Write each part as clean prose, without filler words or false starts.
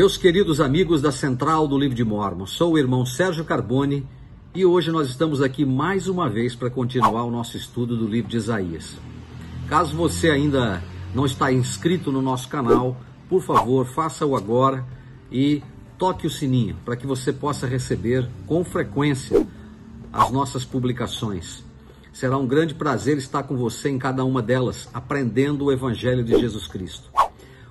Meus queridos amigos da Central do Livro de Mórmon, sou o irmão Sérgio Carbone e hoje nós estamos aqui mais uma vez para continuar o nosso estudo do livro de Isaías. Caso você ainda não está inscrito no nosso canal, por favor, faça-o agora e toque o sininho para que você possa receber com frequência as nossas publicações. Será um grande prazer estar com você em cada uma delas, aprendendo o Evangelho de Jesus Cristo.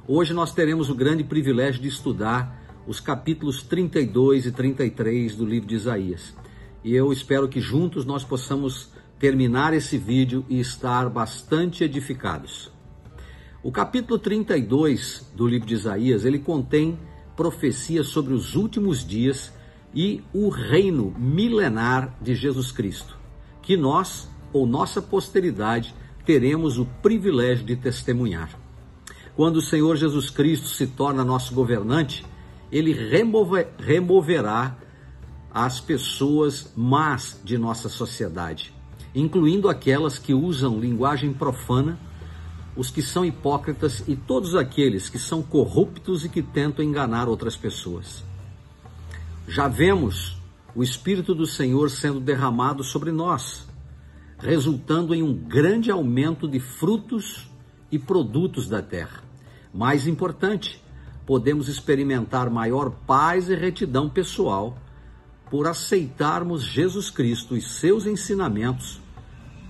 Hoje nós teremos o grande privilégio de estudar os capítulos 32 e 33 do livro de Isaías. E eu espero que juntos nós possamos terminar esse vídeo e estar bastante edificados. O capítulo 32 do livro de Isaías, ele contém profecias sobre os últimos dias e o reino milenar de Jesus Cristo, que nós, ou nossa posteridade, teremos o privilégio de testemunhar. Quando o Senhor Jesus Cristo se torna nosso governante, ele removerá as pessoas más de nossa sociedade, incluindo aquelas que usam linguagem profana, os que são hipócritas e todos aqueles que são corruptos e que tentam enganar outras pessoas. Já vemos o Espírito do Senhor sendo derramado sobre nós, resultando em um grande aumento de frutos e produtos da terra. Mais importante, podemos experimentar maior paz e retidão pessoal por aceitarmos Jesus Cristo e seus ensinamentos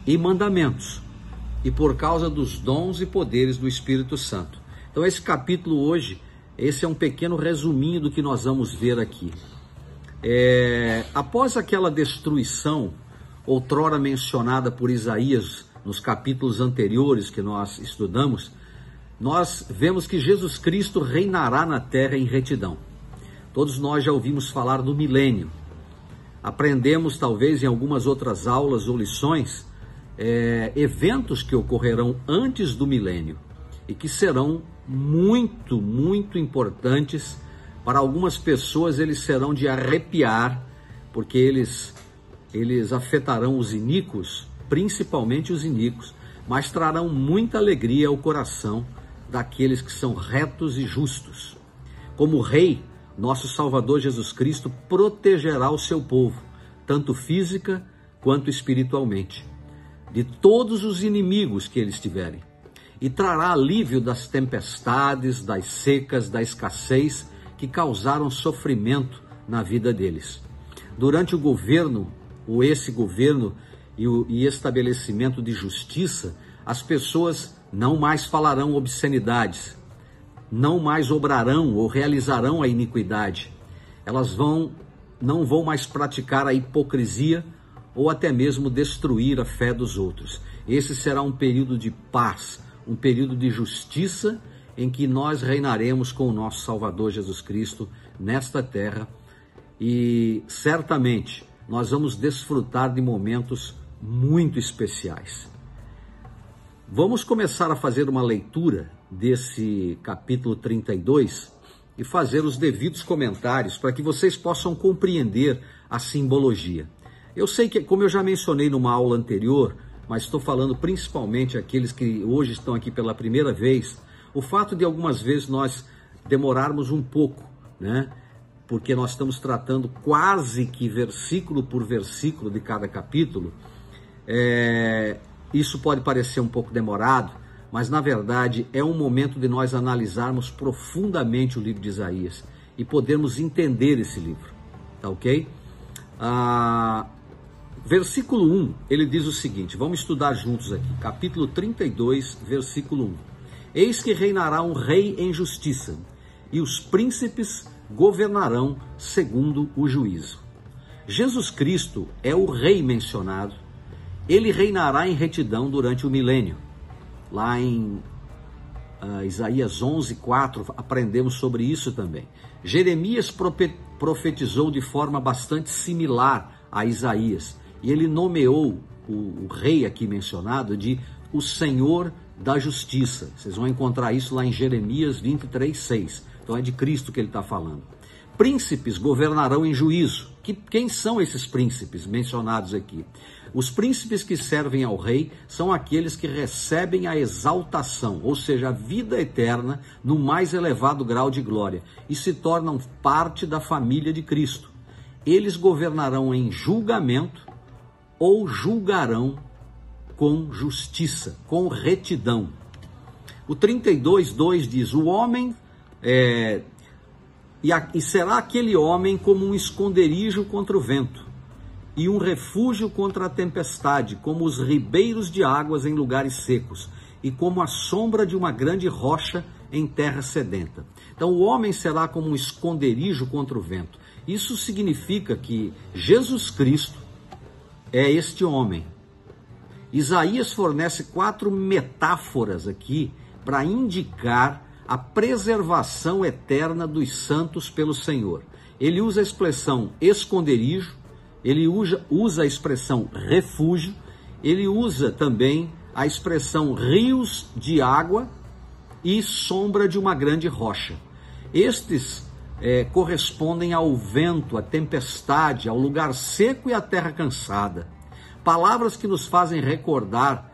e mandamentos, e por causa dos dons e poderes do Espírito Santo. Então esse capítulo hoje, esse é um pequeno resuminho do que nós vamos ver aqui. Após aquela destruição, outrora mencionada por Isaías nos capítulos anteriores que nós estudamos, nós vemos que Jesus Cristo reinará na terra em retidão. Todos nós já ouvimos falar do milênio. Aprendemos, talvez, em algumas outras aulas ou lições, eventos que ocorrerão antes do milênio e que serão muito, muito importantes. Para algumas pessoas, eles serão de arrepiar, porque eles afetarão os iníquos, principalmente os iníquos, mas trarão muita alegria ao coração daqueles que são retos e justos. Como Rei, nosso Salvador Jesus Cristo protegerá o seu povo, tanto física quanto espiritualmente, de todos os inimigos que eles tiverem, e trará alívio das tempestades, das secas, da escassez que causaram sofrimento na vida deles. Durante o governo, esse governo e estabelecimento de justiça, as pessoas não mais falarão obscenidades, não mais obrarão ou realizarão a iniquidade. Elas não vão mais praticar a hipocrisia ou até mesmo destruir a fé dos outros. Esse será um período de paz, um período de justiça em que nós reinaremos com o nosso Salvador Jesus Cristo nesta terra e certamente nós vamos desfrutar de momentos muito especiais. Vamos começar a fazer uma leitura desse capítulo 32 e fazer os devidos comentários para que vocês possam compreender a simbologia. Eu sei que, como eu já mencionei numa aula anterior, mas estou falando principalmente aqueles que hoje estão aqui pela primeira vez, o fato de algumas vezes nós demorarmos um pouco, né? Porque nós estamos tratando quase que versículo por versículo de cada capítulo, isso pode parecer um pouco demorado, mas na verdade é um momento de nós analisarmos profundamente o livro de Isaías e podermos entender esse livro, tá ok? Versículo 1, ele diz o seguinte, vamos estudar juntos aqui, capítulo 32, versículo 1. Eis que reinará um rei em justiça, e os príncipes governarão segundo o juízo. Jesus Cristo é o rei mencionado. Ele reinará em retidão durante o milênio. Lá em Isaías 11:4 aprendemos sobre isso também. Jeremias profetizou de forma bastante similar a Isaías. E ele nomeou o rei aqui mencionado de o Senhor da Justiça. Vocês vão encontrar isso lá em Jeremias 23:6. Então é de Cristo que ele está falando. Príncipes governarão em juízo. Quem são esses príncipes mencionados aqui? Os príncipes que servem ao rei são aqueles que recebem a exaltação, ou seja, a vida eterna no mais elevado grau de glória, e se tornam parte da família de Cristo. Eles governarão em julgamento ou julgarão com justiça, com retidão. O 32:2 diz: o homem e será aquele homem como um esconderijo contra o vento e um refúgio contra a tempestade, como os ribeiros de águas em lugares secos e como a sombra de uma grande rocha em terra sedenta. Então o homem será como um esconderijo contra o vento. Isso significa que Jesus Cristo é este homem. Isaías fornece 4 metáforas aqui para indicar a preservação eterna dos santos pelo Senhor. Ele usa a expressão esconderijo, ele usa a expressão refúgio, ele usa também a expressão rios de água e sombra de uma grande rocha. Estes correspondem ao vento, à tempestade, ao lugar seco e à terra cansada. Palavras que nos fazem recordar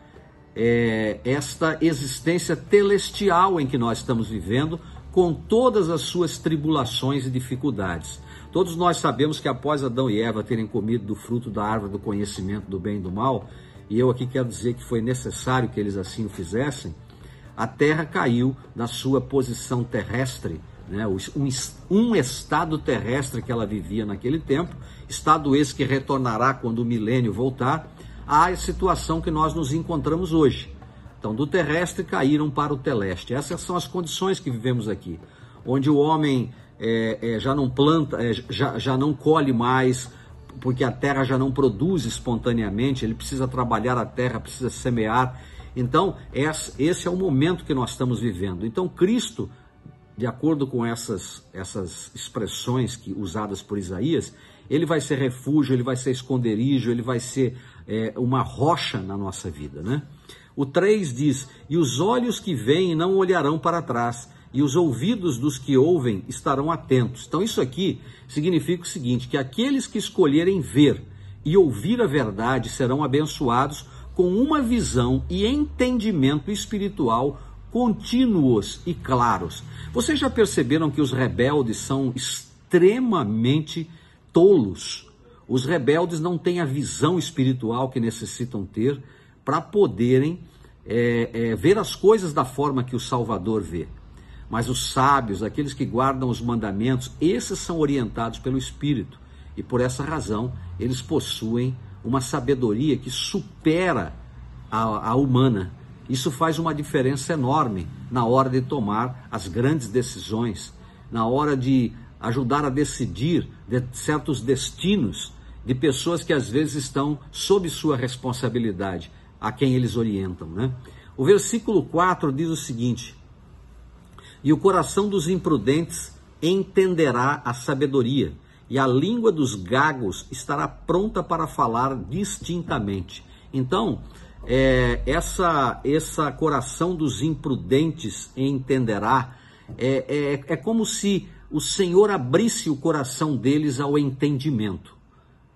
esta existência celestial em que nós estamos vivendo, com todas as suas tribulações e dificuldades. Todos nós sabemos que após Adão e Eva terem comido do fruto da árvore do conhecimento do bem e do mal, e eu aqui quero dizer que foi necessário que eles assim o fizessem, a terra caiu da sua posição terrestre, né? Um estado terrestre que ela vivia naquele tempo, estado esse que retornará quando o milênio voltar, à situação que nós nos encontramos hoje. Então, do terrestre caíram para o teleste. Essas são as condições que vivemos aqui, onde o homem já não planta, já não colhe mais, porque a terra já não produz espontaneamente, ele precisa trabalhar a terra, precisa semear. Então, esse é o momento que nós estamos vivendo. Então, Cristo, de acordo com essas expressões usadas por Isaías, ele vai ser refúgio, ele vai ser esconderijo, ele vai ser uma rocha na nossa vida, né? O 3 diz: e os olhos que veem não olharão para trás, e os ouvidos dos que ouvem estarão atentos. Então isso aqui significa o seguinte, que aqueles que escolherem ver e ouvir a verdade serão abençoados com uma visão e entendimento espiritual contínuos e claros. Vocês já perceberam que os rebeldes são extremamente tolos? Os rebeldes não têm a visão espiritual que necessitam ter para poderem ver as coisas da forma que o Salvador vê. Mas os sábios, aqueles que guardam os mandamentos, esses são orientados pelo Espírito. E por essa razão, eles possuem uma sabedoria que supera a humana. Isso faz uma diferença enorme na hora de tomar as grandes decisões, na hora de ajudar a decidir de certos destinos de pessoas que às vezes estão sob sua responsabilidade, a quem eles orientam, né? O versículo 4 diz o seguinte: e o coração dos imprudentes entenderá a sabedoria, e a língua dos gagos estará pronta para falar distintamente. Então, essa coração dos imprudentes entenderá, é como se o Senhor abrisse o coração deles ao entendimento,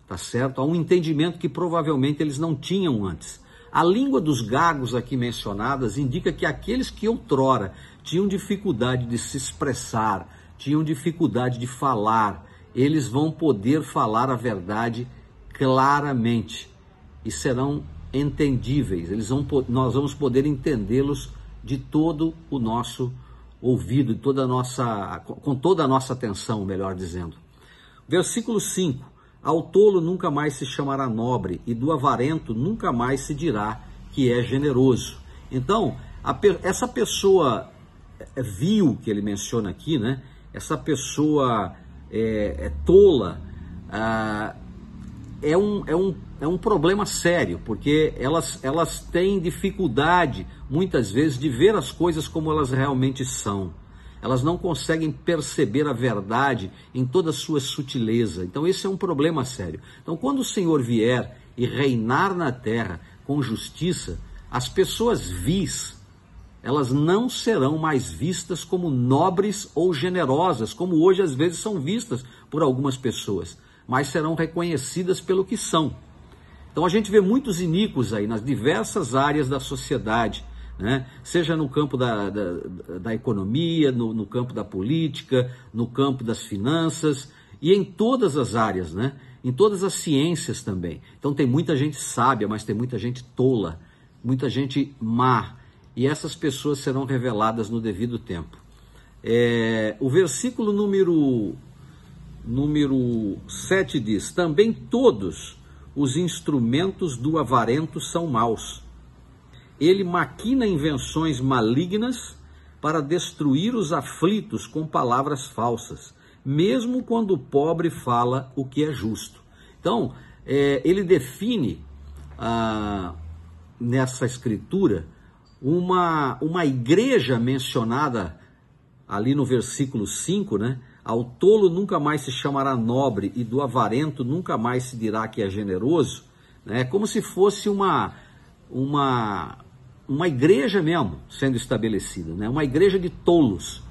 tá certo? A um entendimento que provavelmente eles não tinham antes. A língua dos gagos aqui mencionadas indica que aqueles que outrora tinham dificuldade de se expressar, tinham dificuldade de falar, eles vão poder falar a verdade claramente e serão entendíveis. Nós vamos poder entendê-los de todo o nosso ouvido, com toda a nossa atenção, melhor dizendo. Versículo 5: ao tolo nunca mais se chamará nobre, e do avarento nunca mais se dirá que é generoso. Então, essa pessoa vil que ele menciona aqui, né? Essa pessoa tola, é um problema sério, porque elas têm dificuldade, muitas vezes, de ver as coisas como elas realmente são. Elas não conseguem perceber a verdade em toda a sua sutileza. Então esse é um problema sério. Então quando o Senhor vier e reinar na terra com justiça, as pessoas vis, elas não serão mais vistas como nobres ou generosas, como hoje às vezes são vistas por algumas pessoas, mas serão reconhecidas pelo que são. Então a gente vê muitos iníquos aí nas diversas áreas da sociedade, né? Seja no campo da economia, no campo da política, no campo das finanças e em todas as áreas, né? Em todas as ciências também. Então tem muita gente sábia, mas tem muita gente tola, muita gente má, e essas pessoas serão reveladas no devido tempo. O versículo número 7 diz: também todos os instrumentos do avarento são maus. Ele maquina invenções malignas para destruir os aflitos com palavras falsas, mesmo quando o pobre fala o que é justo. Então, ele define nessa escritura uma igreja mencionada ali no versículo 5, né? Ao tolo nunca mais se chamará nobre e do avarento nunca mais se dirá que é generoso, né? Como se fosse uma igreja mesmo sendo estabelecida, né? Uma igreja de tolos.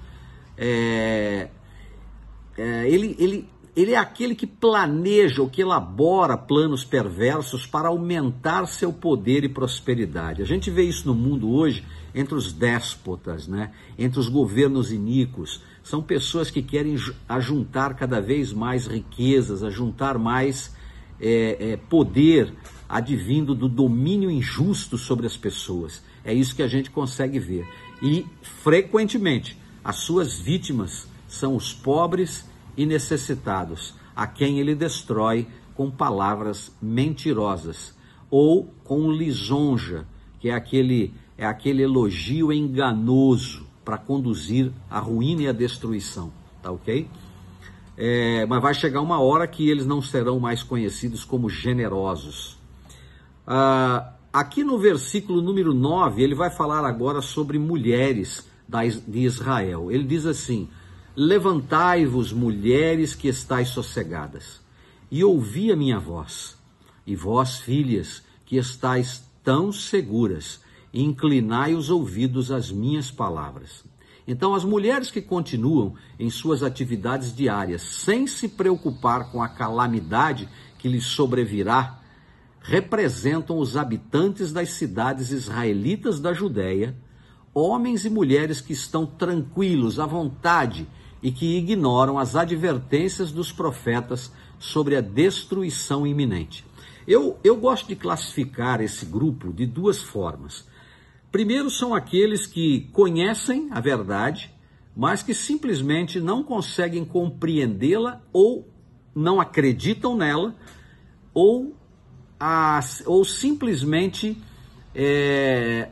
Ele é aquele que planeja ou que elabora planos perversos para aumentar seu poder e prosperidade. A gente vê isso no mundo hoje entre os déspotas, né? Entre os governos iníquos. São pessoas que querem ajuntar cada vez mais riquezas, ajuntar mais poder advindo do domínio injusto sobre as pessoas. É isso que a gente consegue ver. E, frequentemente, as suas vítimas são os pobres e necessitados, a quem ele destrói com palavras mentirosas ou com lisonja, que é aquele elogio enganoso para conduzir à ruína e à destruição, tá ok? Mas vai chegar uma hora que eles não serão mais conhecidos como generosos. Aqui no versículo número 9, ele vai falar agora sobre mulheres de Israel. Ele diz assim: levantai-vos, mulheres que estáis sossegadas, e ouvi a minha voz, e vós, filhas, que estáis tão seguras, inclinai os ouvidos às minhas palavras. Então, as mulheres que continuam em suas atividades diárias, sem se preocupar com a calamidade que lhes sobrevirá, representam os habitantes das cidades israelitas da Judéia, homens e mulheres que estão tranquilos, à vontade, e que ignoram as advertências dos profetas sobre a destruição iminente. Eu gosto de classificar esse grupo de duas formas. Primeiro, são aqueles que conhecem a verdade, mas que simplesmente não conseguem compreendê-la, ou não acreditam nela, ou simplesmente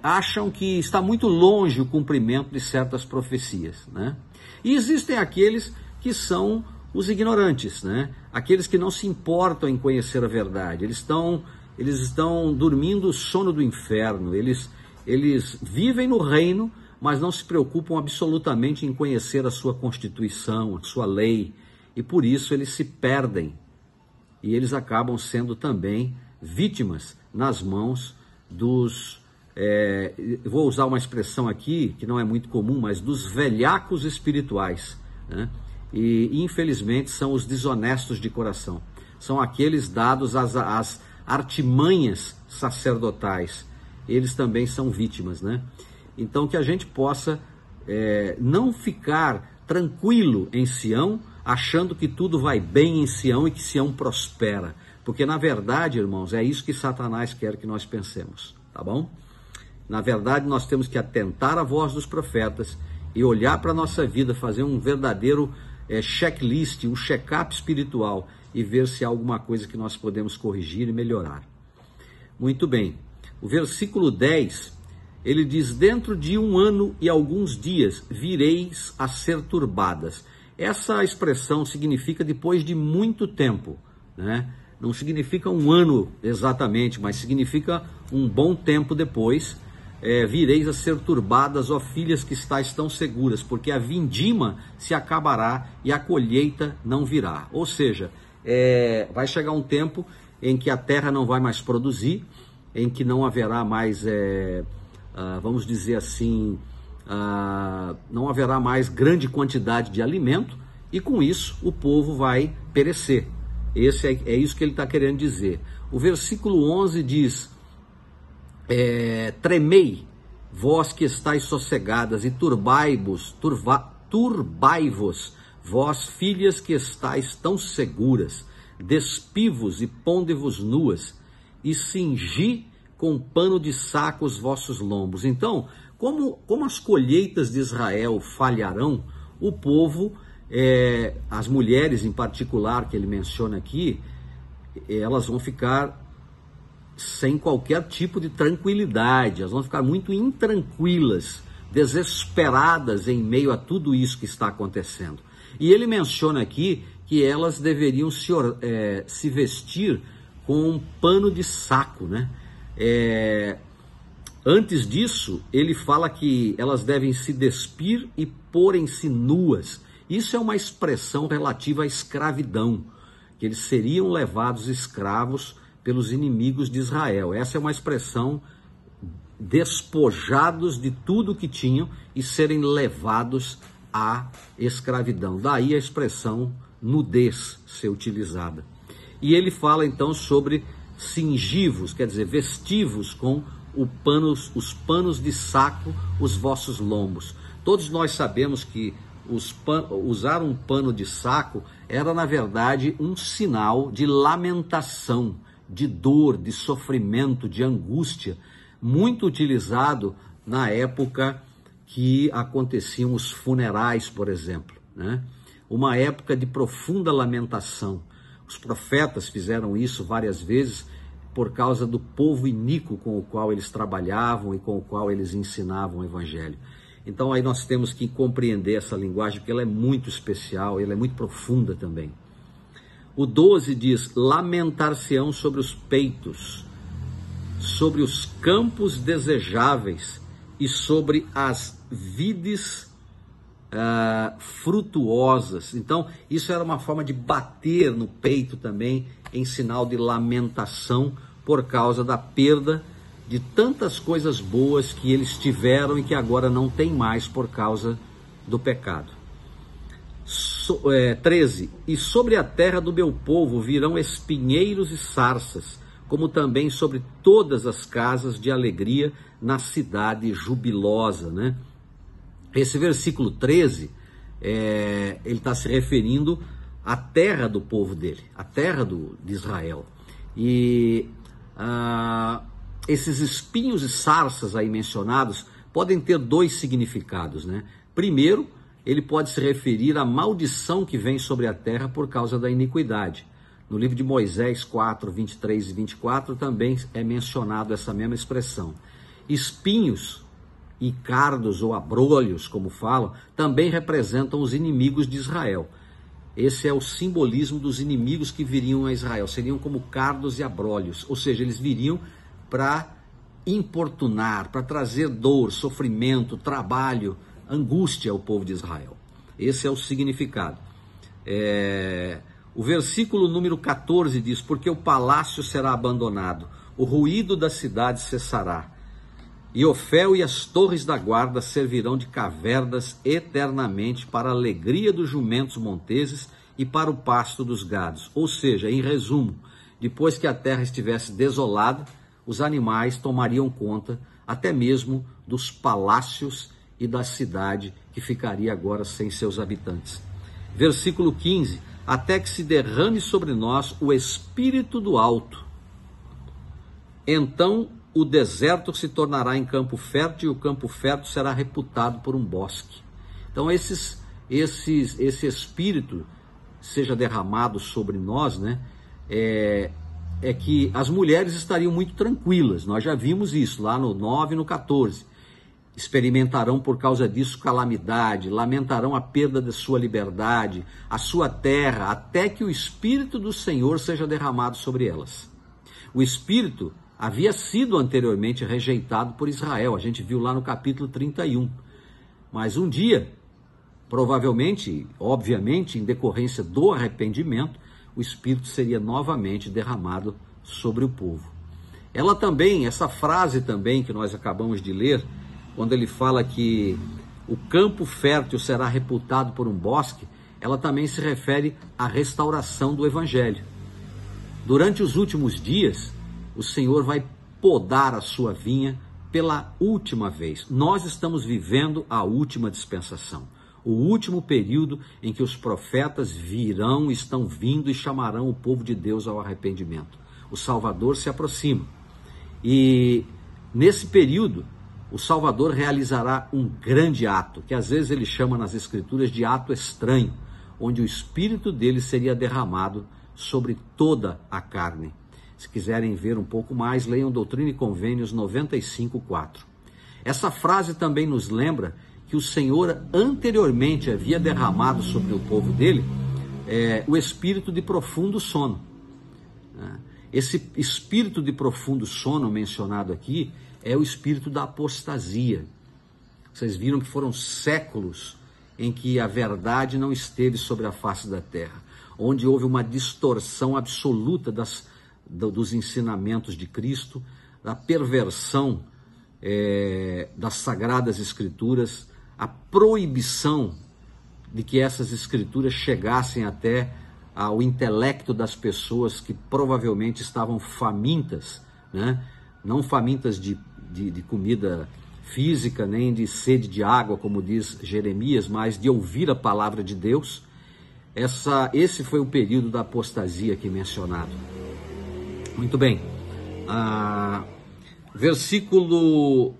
acham que está muito longe o cumprimento de certas profecias, né? E existem aqueles que são os ignorantes, né? Aqueles que não se importam em conhecer a verdade. Eles estão dormindo o sono do inferno. Eles vivem no reino, mas não se preocupam absolutamente em conhecer a sua Constituição, a sua lei, e por isso eles se perdem. E eles acabam sendo também vítimas nas mãos dos, vou usar uma expressão aqui que não é muito comum, mas dos velhacos espirituais, né? E infelizmente são os desonestos de coração. São aqueles dados às artimanhas sacerdotais. Eles também são vítimas, né? Então que a gente possa não ficar tranquilo em Sião, achando que tudo vai bem em Sião e que Sião prospera. Porque na verdade, irmãos, é isso que Satanás quer que nós pensemos, tá bom? Na verdade, nós temos que atentar à voz dos profetas e olhar para a nossa vida, fazer um verdadeiro checklist, um check-up espiritual e ver se há alguma coisa que nós podemos corrigir e melhorar. Muito bem. O versículo 10, ele diz: dentro de 1 ano e alguns dias vireis a ser turbadas. Essa expressão significa depois de muito tempo, né? Não significa 1 ano exatamente, mas significa um bom tempo depois. Vireis a ser turbadas, ó filhas que estáis tão seguras, porque a vindima se acabará e a colheita não virá. Ou seja, vai chegar um tempo em que a terra não vai mais produzir, em que não haverá mais, vamos dizer assim, não haverá mais grande quantidade de alimento, e com isso o povo vai perecer. É isso que ele está querendo dizer. O versículo 11 diz, tremei, vós que estáis sossegadas, e turbai-vos, vós filhas que estáis tão seguras, despivos e ponde-vos nuas, e cingi com pano de saco os vossos lombos. Então, como as colheitas de Israel falharão, o povo, as mulheres em particular, que ele menciona aqui, elas vão ficar sem qualquer tipo de tranquilidade, elas vão ficar muito intranquilas, desesperadas em meio a tudo isso que está acontecendo. E ele menciona aqui que elas deveriam se vestir com um pano de saco, né? Antes disso, ele fala que elas devem se despir e porem-se nuas. Isso é uma expressão relativa à escravidão, que eles seriam levados escravos pelos inimigos de Israel. Essa é uma expressão, despojados de tudo que tinham e serem levados à escravidão. Daí a expressão nudez ser utilizada. E ele fala então sobre cingivos, quer dizer, vestivos com os panos de saco, os vossos lombos. Todos nós sabemos que usar um pano de saco era, na verdade, um sinal de lamentação, de dor, de sofrimento, de angústia, muito utilizado na época que aconteciam os funerais, por exemplo, né? Uma época de profunda lamentação. Os profetas fizeram isso várias vezes por causa do povo iníquo com o qual eles trabalhavam e com o qual eles ensinavam o evangelho. Então aí nós temos que compreender essa linguagem, porque ela é muito especial, ela é muito profunda também. O 12 diz, lamentar-se-ão sobre os peitos, sobre os campos desejáveis e sobre as vides frutuosas. Então isso era uma forma de bater no peito também, em sinal de lamentação por causa da perda de tantas coisas boas que eles tiveram e que agora não tem mais por causa do pecado. 13. E sobre a terra do meu povo virão espinheiros e sarças, como também sobre todas as casas de alegria na cidade jubilosa, né? Esse versículo 13, ele está se referindo à terra do povo dele, à terra de Israel. E esses espinhos e sarças aí mencionados podem ter dois significados, né? Primeiro, ele pode se referir à maldição que vem sobre a terra por causa da iniquidade. No livro de Moisés 4, 23 e 24 também é mencionado essa mesma expressão. Espinhos e cardos ou abrolhos, como falam, também representam os inimigos de Israel. Esse é o simbolismo dos inimigos que viriam a Israel, seriam como cardos e abrolhos, ou seja, eles viriam para importunar, para trazer dor, sofrimento, trabalho, angústia ao povo de Israel. Esse é o significado. O versículo número 14 diz, porque o palácio será abandonado, o ruído da cidade cessará, e Ofel e as torres da guarda servirão de cavernas eternamente para a alegria dos jumentos monteses e para o pasto dos gados. Ou seja, em resumo, depois que a terra estivesse desolada, os animais tomariam conta até mesmo dos palácios e da cidade que ficaria agora sem seus habitantes. Versículo 15, até que se derrame sobre nós o Espírito do Alto. Então o deserto se tornará em campo fértil e o campo fértil será reputado por um bosque. Então esse Espírito seja derramado sobre nós, né? É que as mulheres estariam muito tranquilas. Nós já vimos isso lá no 9 e no 14. Experimentarão por causa disso calamidade, lamentarão a perda de sua liberdade, a sua terra, até que o Espírito do Senhor seja derramado sobre elas. O Espírito havia sido anteriormente rejeitado por Israel, a gente viu lá no capítulo 31. Mas um dia, provavelmente, obviamente, em decorrência do arrependimento, o Espírito seria novamente derramado sobre o povo. Essa frase também que nós acabamos de ler, quando ele fala que o campo fértil será reputado por um bosque, ela também se refere à restauração do Evangelho. Durante os últimos dias, o Senhor vai podar a sua vinha pela última vez. Nós estamos vivendo a última dispensação, o último período em que os profetas virão, estão vindo e chamarão o povo de Deus ao arrependimento. O Salvador se aproxima. E nesse período, o Salvador realizará um grande ato, que às vezes ele chama nas Escrituras de ato estranho, onde o Espírito dele seria derramado sobre toda a carne. Se quiserem ver um pouco mais, leiam Doutrina e Convênios 95:4. Essa frase também nos lembra que o Senhor anteriormente havia derramado sobre o povo dele o espírito de profundo sono. Esse espírito de profundo sono mencionado aqui é o espírito da apostasia. Vocês viram que foram séculos em que a verdade não esteve sobre a face da terra, onde houve uma distorção absoluta dos ensinamentos de Cristo, da perversão das Sagradas Escrituras, a proibição de que essas Escrituras chegassem até ao intelecto das pessoas que provavelmente estavam famintas, né? Não famintas de comida física, nem de sede de água, como diz Jeremias, mas de ouvir a palavra de Deus. Esse foi o período da apostasia aqui mencionado. Muito bem. Versículo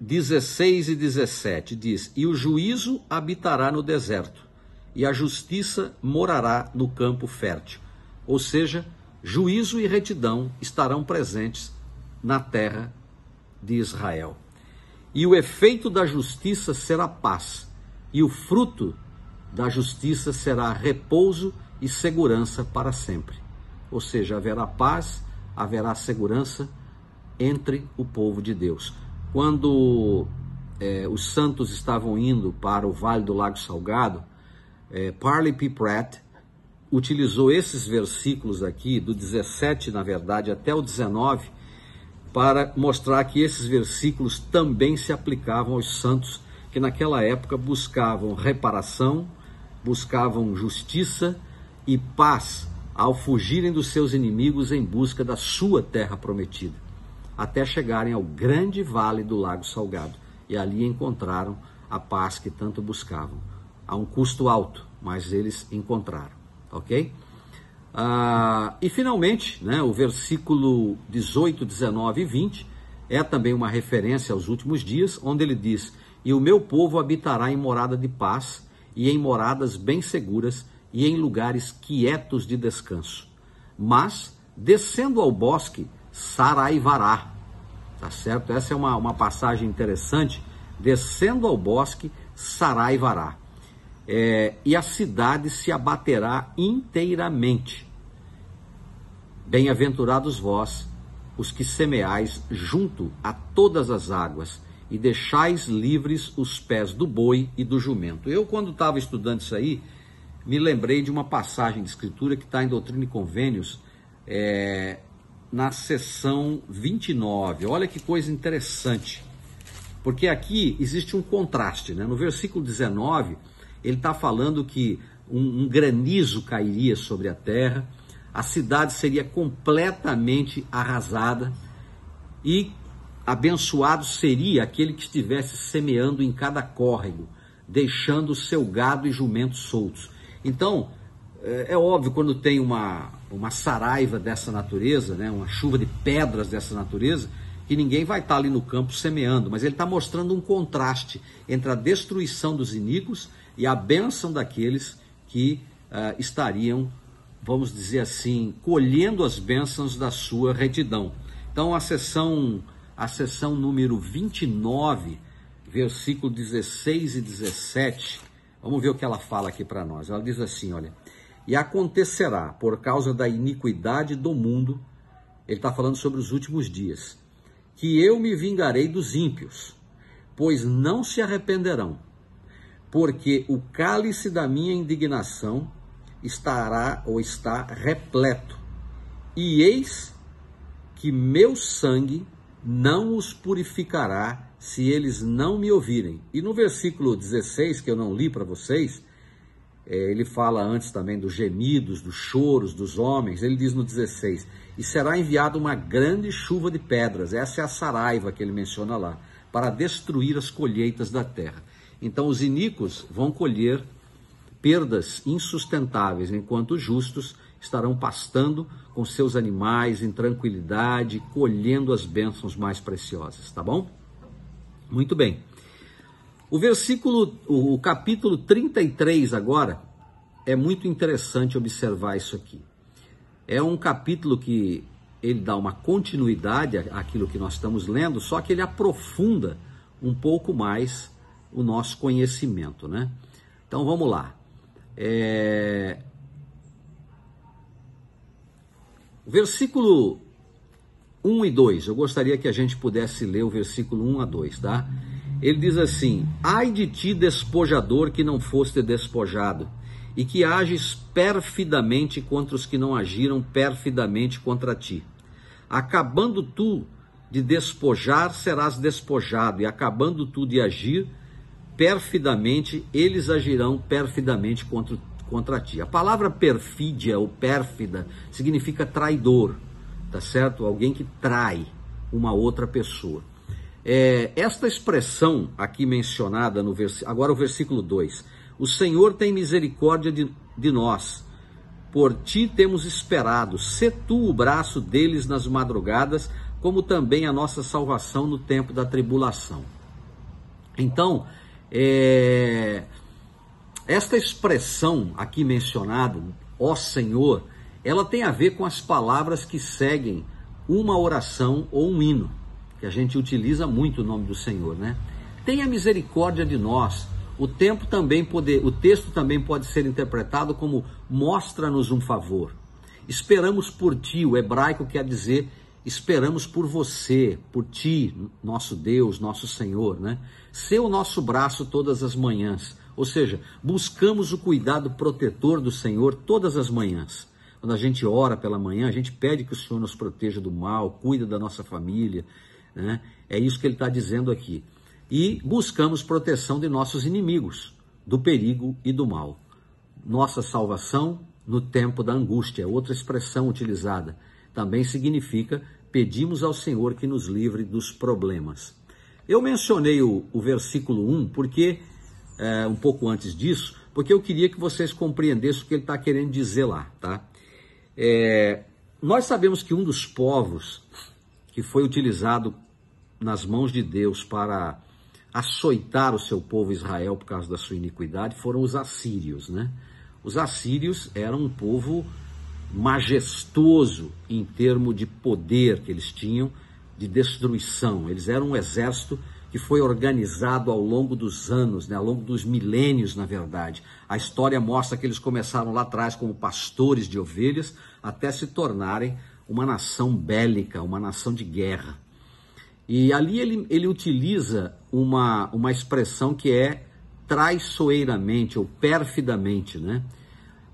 16 e 17 diz: E o juízo habitará no deserto, e a justiça morará no campo fértil. Ou seja, juízo e retidão estarão presentes na terra de Israel. E o efeito da justiça será paz, e o fruto da justiça será repouso e segurança para sempre. Ou seja, haverá paz, haverá segurança entre o povo de Deus. Quando os santos estavam indo para o Vale do Lago Salgado, Parley P. Pratt utilizou esses versículos aqui, do 17, na verdade, até o 19, para mostrar que esses versículos também se aplicavam aos santos que naquela época buscavam reparação, buscavam justiça e paz ao fugirem dos seus inimigos em busca da sua terra prometida, até chegarem ao grande vale do Lago Salgado. E ali encontraram a paz que tanto buscavam. A um custo alto, mas eles encontraram, ok? E finalmente, né, o versículo 18, 19 e 20 é também uma referência aos últimos dias, onde ele diz: E o meu povo habitará em morada de paz, e em moradas bem seguras, e em lugares quietos de descanso. Mas, descendo ao bosque, saraivará. Tá certo? Essa é uma passagem interessante. Descendo ao bosque, saraivará. E a cidade se abaterá inteiramente. Bem-aventurados vós, os que semeais junto a todas as águas, e deixais livres os pés do boi e do jumento. Eu, quando estava estudando isso aí, me lembrei de uma passagem de escritura que está em Doutrina e Convênios, na seção 29. Olha que coisa interessante, porque aqui existe um contraste, né? No versículo 19, ele está falando que um granizo cairia sobre a terra, a cidade seria completamente arrasada, e abençoado seria aquele que estivesse semeando em cada córrego, deixando o seu gado e jumentos soltos. Então, é óbvio, quando tem uma saraiva dessa natureza, né, uma chuva de pedras dessa natureza, que ninguém vai estar ali no campo semeando, mas ele está mostrando um contraste entre a destruição dos iníquos e a bênção daqueles que estariam, vamos dizer assim, colhendo as bênçãos da sua retidão. Então, a seção número 29, versículo 16 e 17, vamos ver o que ela fala aqui para nós. Ela diz assim, olha: E acontecerá, por causa da iniquidade do mundo, ele está falando sobre os últimos dias, que eu me vingarei dos ímpios, pois não se arrependerão, porque o cálice da minha indignação está repleto, e eis que meu sangue não os purificará se eles não me ouvirem. E no versículo 16, que eu não li para vocês, Ele fala antes também dos gemidos, dos choros dos homens. Ele diz no 16, e será enviada uma grande chuva de pedras. Essa é a saraiva que ele menciona lá, para destruir as colheitas da terra. Então os iníquos vão colher perdas insustentáveis, enquanto os justos estarão pastando com seus animais em tranquilidade, colhendo as bênçãos mais preciosas, tá bom? Muito bem. O capítulo 33 agora, é muito interessante observar isso aqui. É um capítulo que ele dá uma continuidade àquilo que nós estamos lendo, só que ele aprofunda um pouco mais o nosso conhecimento, né? Então vamos lá. Versículo 1 e 2, eu gostaria que a gente pudesse ler o versículo 1 a 2, tá? Ele diz assim, ai de ti, despojador, que não foste despojado, e que ages perfidamente contra os que não agiram perfidamente contra ti. Acabando tu de despojar, serás despojado, e acabando tu de agir perfidamente, eles agirão perfidamente contra ti. A palavra perfídia ou pérfida significa traidor, tá certo? Alguém que trai uma outra pessoa. Esta expressão aqui mencionada no agora o versículo 2, o Senhor tem misericórdia de nós, por ti temos esperado, sê tu o braço deles nas madrugadas, como também a nossa salvação no tempo da tribulação. Então, esta expressão aqui mencionada, ó Senhor, ela tem a ver com as palavras que seguem uma oração ou um hino, que a gente utiliza muito o nome do Senhor, né? Tenha misericórdia de nós. O texto também pode ser interpretado como mostra-nos um favor. Esperamos por ti, o hebraico quer dizer esperamos por você, por ti, nosso Deus, nosso Senhor, né? Sê o nosso braço todas as manhãs. Ou seja, buscamos o cuidado protetor do Senhor todas as manhãs. Quando a gente ora pela manhã, a gente pede que o Senhor nos proteja do mal, cuida da nossa família, né? É isso que ele está dizendo aqui. E buscamos proteção de nossos inimigos, do perigo e do mal. Nossa salvação no tempo da angústia, outra expressão utilizada, também significa pedimos ao Senhor que nos livre dos problemas. Eu mencionei o versículo 1 porque, um pouco antes disso, porque eu queria que vocês compreendessem o que ele está querendo dizer lá, tá? Nós sabemos que um dos povos que foi utilizado nas mãos de Deus para açoitar o seu povo Israel por causa da sua iniquidade foram os assírios, né? Os assírios eram um povo majestoso em termos de poder que eles tinham, de destruição. Eles eram um exército que foi organizado ao longo dos anos, né? Ao longo dos milênios, na verdade. A história mostra que eles começaram lá atrás como pastores de ovelhas, até se tornarem uma nação bélica, uma nação de guerra. E ali ele utiliza uma expressão que é traiçoeiramente ou perfidamente, né?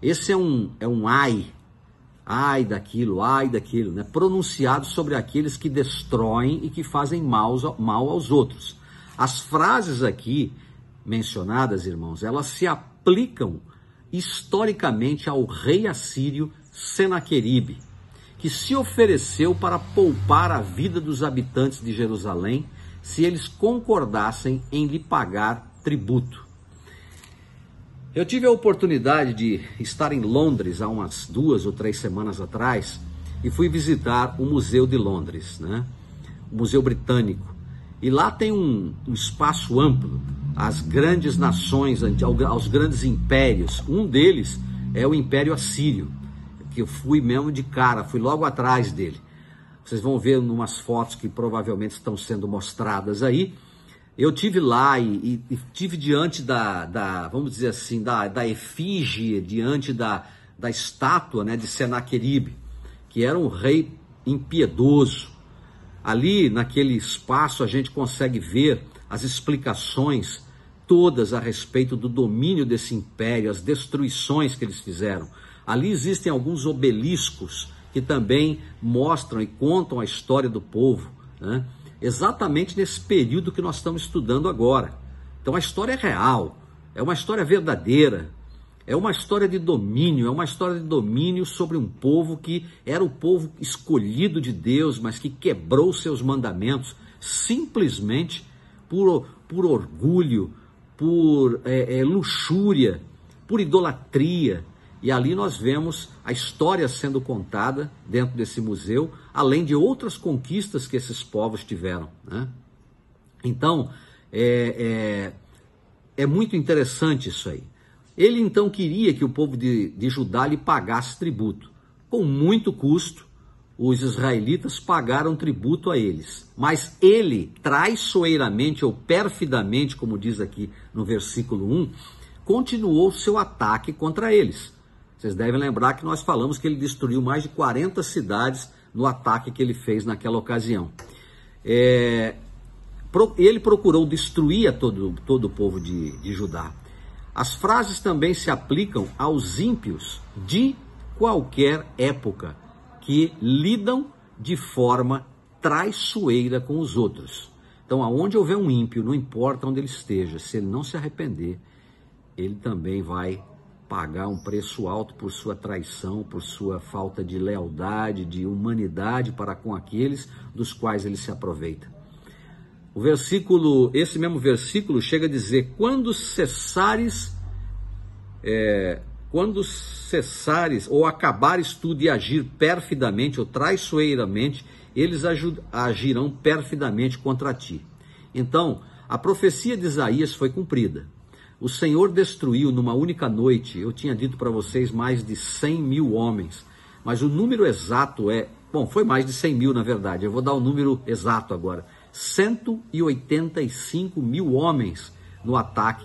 Esse é um ai daquilo, né? Pronunciado sobre aqueles que destroem e que fazem mal aos outros. As frases aqui mencionadas, irmãos, elas se aplicam historicamente ao rei assírio Senaqueribe, que se ofereceu para poupar a vida dos habitantes de Jerusalém se eles concordassem em lhe pagar tributo. Eu tive a oportunidade de estar em Londres há umas 2 ou 3 semanas atrás e fui visitar o Museu de Londres, né? O Museu Britânico. E lá tem um espaço amplo às grandes nações, aos grandes impérios. Um deles é o Império Assírio, que eu fui mesmo de cara, fui logo atrás dele. Vocês vão ver umas fotos que provavelmente estão sendo mostradas aí. Eu tive lá e tive diante vamos dizer assim, da efígie, diante da estátua, né, de Senaqueribe, que era um rei impiedoso. Ali, naquele espaço, a gente consegue ver as explicações todas a respeito do domínio desse império, as destruições que eles fizeram. Ali existem alguns obeliscos que também mostram e contam a história do povo, né? Exatamente nesse período que nós estamos estudando agora. Então a história é real, é uma história verdadeira. É uma história de domínio, sobre um povo que era o povo escolhido de Deus, mas que quebrou seus mandamentos simplesmente por orgulho, por luxúria, por idolatria. E ali nós vemos a história sendo contada dentro desse museu, além de outras conquistas que esses povos tiveram, né? Então, é muito interessante isso aí. Ele então queria que o povo de Judá lhe pagasse tributo. Com muito custo, os israelitas pagaram tributo a eles. Mas ele, traiçoeiramente ou perfidamente, como diz aqui no versículo 1, continuou seu ataque contra eles. Vocês devem lembrar que nós falamos que ele destruiu mais de 40 cidades no ataque que ele fez naquela ocasião. Ele procurou destruir a todo o povo de Judá. As frases também se aplicam aos ímpios de qualquer época que lidam de forma traiçoeira com os outros. Então, aonde houver um ímpio, não importa onde ele esteja, se ele não se arrepender, ele também vai pagar um preço alto por sua traição, por sua falta de lealdade, de humanidade para com aqueles dos quais ele se aproveita. Esse mesmo versículo chega a dizer: quando cessares ou acabares tu de agir perfidamente ou traiçoeiramente, eles agirão perfidamente contra ti. Então, a profecia de Isaías foi cumprida. O Senhor destruiu numa única noite, eu tinha dito para vocês, mais de 100 mil homens, mas o número exato foi mais de 100 mil na verdade, eu vou dar o número exato agora, 185 mil homens no ataque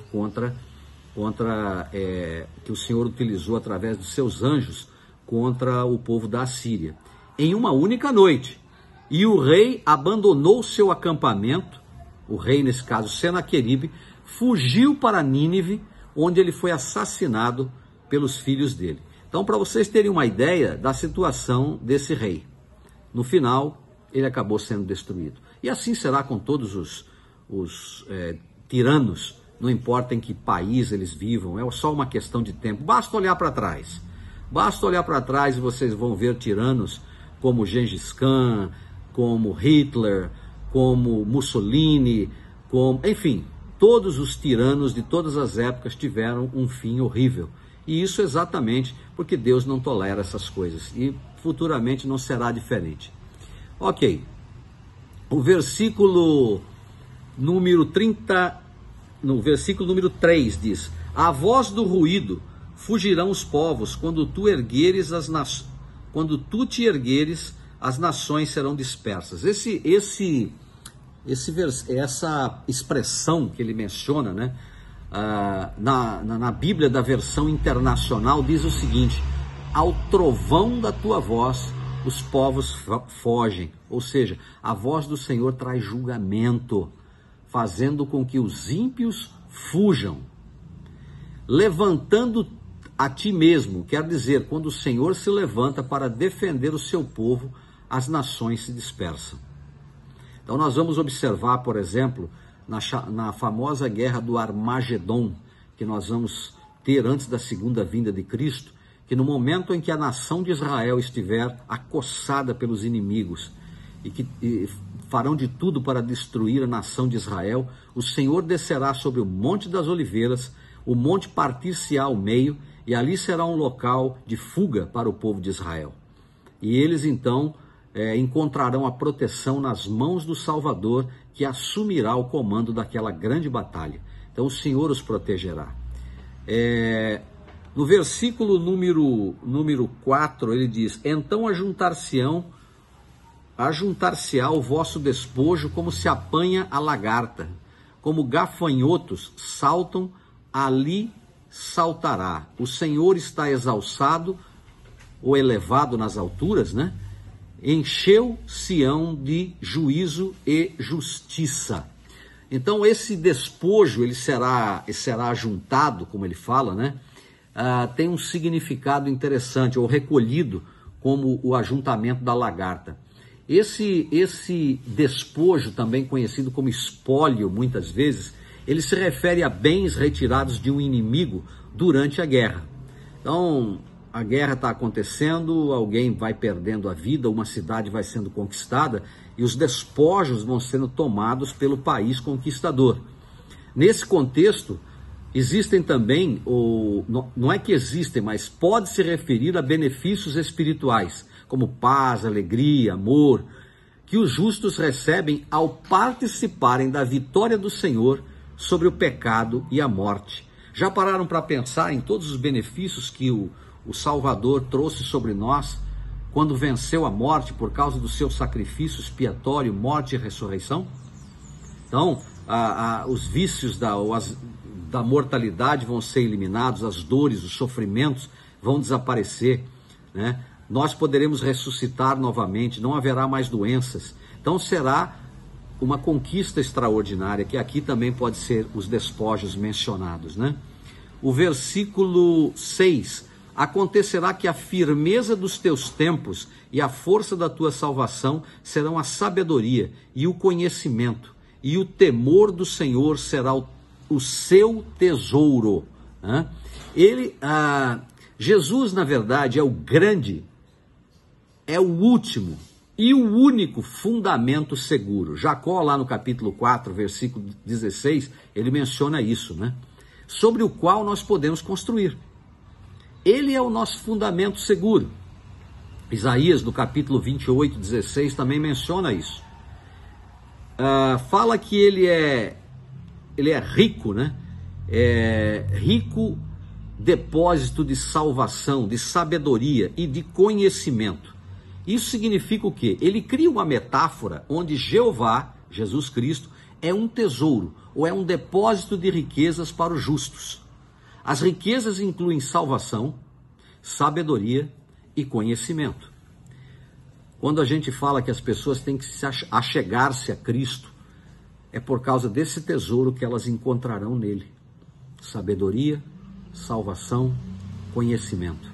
que o Senhor utilizou através dos seus anjos contra o povo da Assíria, em uma única noite. E o rei abandonou seu acampamento, o rei nesse caso Senaqueribe, fugiu para Nínive, onde ele foi assassinado pelos filhos dele. Então, para vocês terem uma ideia da situação desse rei, no final ele acabou sendo destruído. E assim será com todos os tiranos, não importa em que país eles vivam, é só uma questão de tempo. Basta olhar para trás. Basta olhar para trás e vocês vão ver tiranos como Gengis Khan, como Hitler, como Mussolini, enfim, todos os tiranos de todas as épocas tiveram um fim horrível. E isso exatamente porque Deus não tolera essas coisas. E futuramente não será diferente. Ok. O versículo número 30, no versículo número 3 diz: a voz do ruído fugirão os povos, quando tu te ergueres, as nações serão dispersas. Essa expressão que ele menciona, né, na Bíblia da versão internacional diz o seguinte: ao trovão da tua voz os povos fogem. Ou seja, a voz do Senhor traz julgamento, fazendo com que os ímpios fujam. Levantando a ti mesmo, quer dizer, quando o Senhor se levanta para defender o seu povo, as nações se dispersam. Então nós vamos observar, por exemplo, na famosa guerra do Armagedon, que nós vamos ter antes da segunda vinda de Cristo, que no momento em que a nação de Israel estiver acossada pelos inimigos e farão de tudo para destruir a nação de Israel, o Senhor descerá sobre o Monte das Oliveiras, o monte partir-se-á ao meio, e ali será um local de fuga para o povo de Israel. E eles então encontrarão a proteção nas mãos do Salvador, que assumirá o comando daquela grande batalha. Então o Senhor os protegerá. No versículo número 4, ele diz: então ajuntar-se-á o vosso despojo, como se apanha a lagarta, como gafanhotos saltam, ali saltará. O Senhor está exalçado, ou elevado nas alturas, né? Encheu Sião de juízo e justiça. Então esse despojo, ele será ajuntado, como ele fala, né? Tem um significado interessante, ou recolhido, como o ajuntamento da lagarta. Esse despojo, também conhecido como espólio muitas vezes, ele se refere a bens retirados de um inimigo durante a guerra. Então, a guerra está acontecendo, alguém vai perdendo a vida, uma cidade vai sendo conquistada e os despojos vão sendo tomados pelo país conquistador. Nesse contexto, existem também, não é que existem, mas pode se referir a benefícios espirituais, como paz, alegria, amor, que os justos recebem ao participarem da vitória do Senhor sobre o pecado e a morte. Já pararam para pensar em todos os benefícios que o Salvador trouxe sobre nós quando venceu a morte por causa do seu sacrifício expiatório, morte e ressurreição? Então, os vícios da mortalidade vão ser eliminados, as dores, os sofrimentos vão desaparecer, né? Nós poderemos ressuscitar novamente, não haverá mais doenças. Então será uma conquista extraordinária, que aqui também pode ser os despojos mencionados, né? O versículo 6, acontecerá que a firmeza dos teus tempos e a força da tua salvação serão a sabedoria e o conhecimento, e o temor do Senhor será o seu tesouro, né? Jesus, na verdade, é o grande, é o último e o único fundamento seguro. Jacó, lá no capítulo 4, versículo 16, ele menciona isso, né? Sobre o qual nós podemos construir. Ele é o nosso fundamento seguro. Isaías, no capítulo 28, 16, também menciona isso. Fala que ele é rico, né? Rico depósito de salvação, de sabedoria e de conhecimento. Isso significa o quê? Ele cria uma metáfora onde Jeová, Jesus Cristo, é um tesouro, ou é um depósito de riquezas para os justos. As riquezas incluem salvação, sabedoria e conhecimento. Quando a gente fala que as pessoas têm que achegar-se a Cristo, é por causa desse tesouro que elas encontrarão nele. Sabedoria, salvação, conhecimento,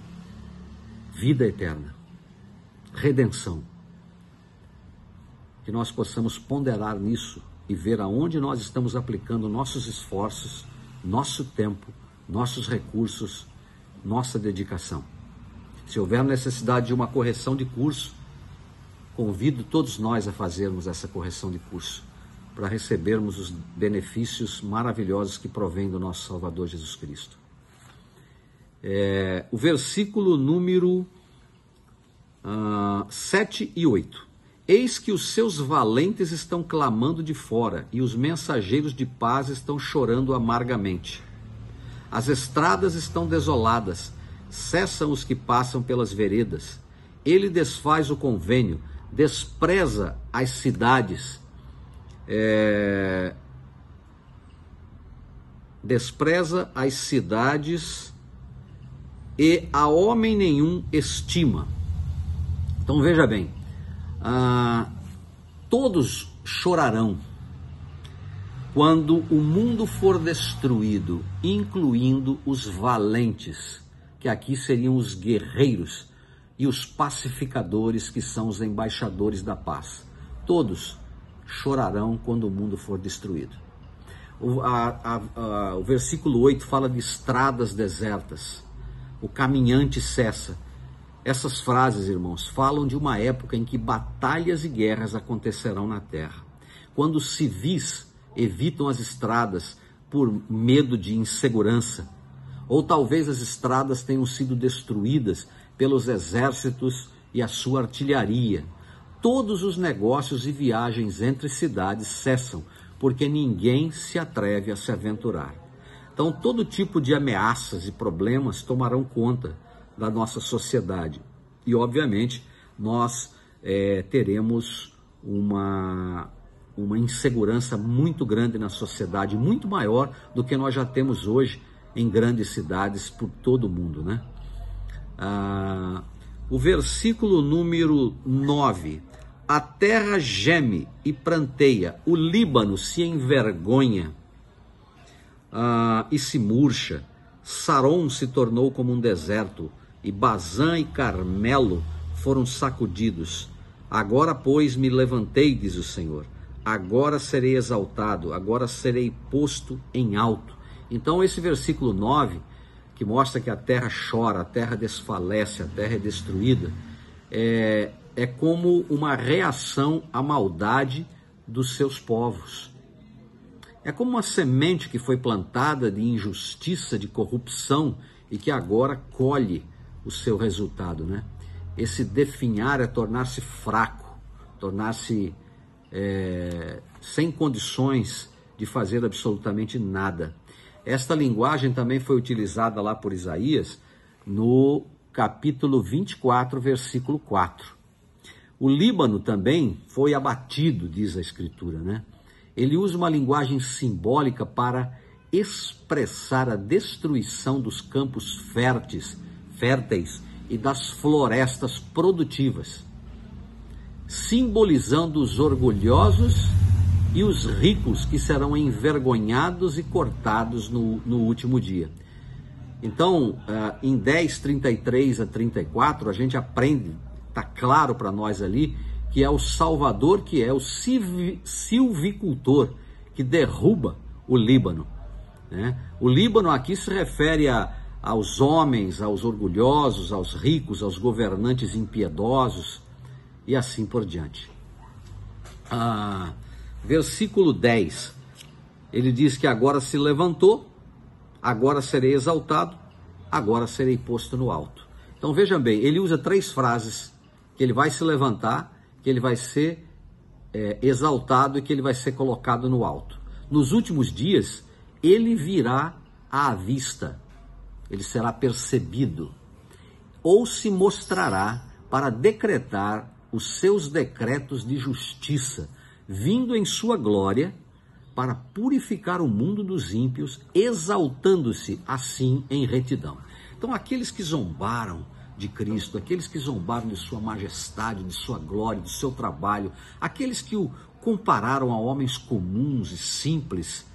vida eterna, redenção. Que nós possamos ponderar nisso e ver aonde nós estamos aplicando nossos esforços, nosso tempo, nossos recursos, nossa dedicação. Se houver necessidade de uma correção de curso, convido todos nós a fazermos essa correção de curso, para recebermos os benefícios maravilhosos que provém do nosso Salvador Jesus Cristo. O versículo número 7 e 8. Eis que os seus valentes estão clamando de fora, e os mensageiros de paz estão chorando amargamente. As estradas estão desoladas, cessam os que passam pelas veredas. Ele desfaz o convênio, despreza as cidades, despreza as cidades e a homem nenhum estima. Então veja bem, todos chorarão quando o mundo for destruído, incluindo os valentes, que aqui seriam os guerreiros, e os pacificadores, que são os embaixadores da paz. Todos chorarão quando o mundo for destruído. O versículo 8 fala de estradas desertas, o caminhante cessa. Essas frases, irmãos, falam de uma época em que batalhas e guerras acontecerão na terra, quando os civis evitam as estradas por medo de insegurança, ou talvez as estradas tenham sido destruídas pelos exércitos e a sua artilharia. Todos os negócios e viagens entre cidades cessam, porque ninguém se atreve a se aventurar. Então, todo tipo de ameaças e problemas tomarão conta da nossa sociedade. E, obviamente, nós teremos uma insegurança muito grande na sociedade, muito maior do que nós já temos hoje em grandes cidades por todo o mundo, né? O versículo número 9. A terra geme e pranteia, o Líbano se envergonha e se murcha, Saron se tornou como um deserto, e Bazã e Carmelo foram sacudidos. Agora, pois, me levantei, diz o Senhor, agora serei exaltado, agora serei posto em alto. Então esse versículo 9, que mostra que a terra chora, a terra desfalece, a terra é destruída, é como uma reação à maldade dos seus povos. É como uma semente que foi plantada de injustiça, de corrupção, e que agora colhe o seu resultado, né? Esse definhar é tornar-se fraco, tornar-se sem condições de fazer absolutamente nada. Esta linguagem também foi utilizada lá por Isaías no capítulo 24, versículo 4. O Líbano também foi abatido, diz a Escritura, né? Ele usa uma linguagem simbólica para expressar a destruição dos campos férteis e das florestas produtivas, simbolizando os orgulhosos e os ricos que serão envergonhados e cortados no último dia. Então, em 10:33 a 34, a gente aprende, está claro para nós ali, que é o Salvador, que é o silvicultor, que derruba o Líbano, né? O Líbano aqui se refere aos homens, aos orgulhosos, aos ricos, aos governantes impiedosos e assim por diante. Versículo 10, ele diz que agora se levantou, agora serei exaltado, agora serei posto no alto. Então vejam bem, ele usa 3 frases, que ele vai se levantar, que ele vai ser exaltado e que ele vai ser colocado no alto. Nos últimos dias, ele virá à vista, ele será percebido, ou se mostrará para decretar os seus decretos de justiça, vindo em sua glória para purificar o mundo dos ímpios, exaltando-se assim em retidão. Então aqueles que zombaram de Cristo, aqueles que zombaram de sua majestade, de sua glória, do seu trabalho, aqueles que o compararam a homens comuns e simples,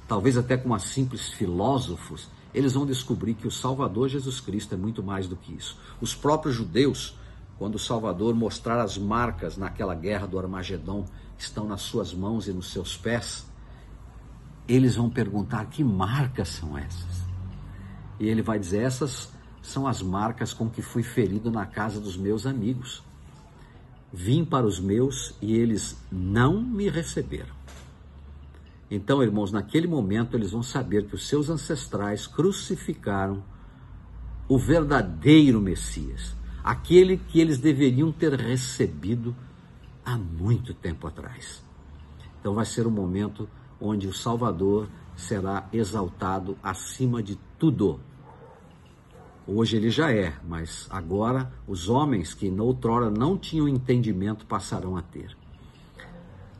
talvez até como a simples filósofos, eles vão descobrir que o Salvador Jesus Cristo é muito mais do que isso. Os próprios judeus, quando o Salvador mostrar as marcas naquela guerra do Armagedon, que estão nas suas mãos e nos seus pés, eles vão perguntar: que marcas são essas? E ele vai dizer: essas são as marcas com que fui ferido na casa dos meus amigos. Vim para os meus e eles não me receberam. Então, irmãos, naquele momento eles vão saber que os seus ancestrais crucificaram o verdadeiro Messias, aquele que eles deveriam ter recebido há muito tempo atrás. Então vai ser um momento onde o Salvador será exaltado acima de tudo. Hoje ele já é, mas agora os homens que noutrora não tinham entendimento passarão a ter.